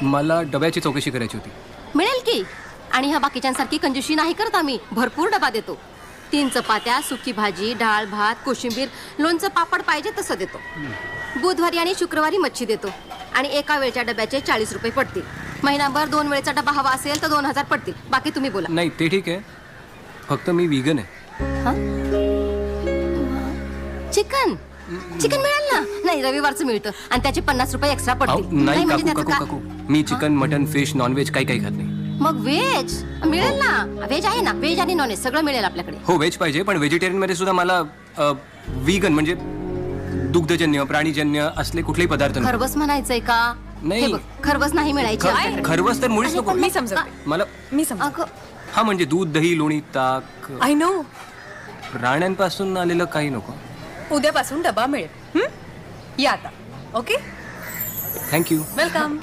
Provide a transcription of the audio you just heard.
मला डब्याची चौकशी करायची होती. मिळेल की. आणि ह्या बाकीच्यांसारखी कंजूशी नाही करत आम्ही. भरपूर डबा देतो. 3 चपात्या, सुकी भाजी, डाळ भात, कोशिंबीर, लोणचं, पापड पाहिजे तसं देतो. बुधवारी आणि शुक्रवारी मच्छी देतो. आणि एका वेळच्या डब्याचे 40 रुपये पडतील. महिनाभर 2 वेळेचा डबा हवा असेल तर 2000 पडतील. बाकी तुम्ही बोला. नाही ते ठीक आहे, फक्त मी व्हीगन आहे. चिकन चिकन मिळेल ना. नाही, रविवारचं मिळतं आणि त्याचे 50 रुपये एक्स्ट्रा पडतील. नाही म्हणजे काकू त्याचं काकू काकू, मी चिकन मटन फिश नॉनव्हेज काही काही खात नाही. मग व्हेज मिळेल ना. व्हेज आहे ना. व्हेज आणि नॉनव्हेज सगळं मिळेल आपल्याकडे. हो व्हेज पाहिजे, पण व्हेजिटेरियन मध्ये सुद्धा मला व्हीगन म्हणजे दुग्धजन्य प्राणीजन्य असले कुठलेही पदार्थ नको. खरवस म्हणायचंय का? नाही. हे बघ, खरवस नाही मिळायची आपल्याकडे. खरवस तर मुळीच नको. मी समजते. मला अगं, हा म्हणजे दूध दही लोणी ताक आय नो. प्राण्यांपासून आलेलं काही नको. उद्यापासून डबा मिळेल. या आता. Okay, thank you. वेलकम.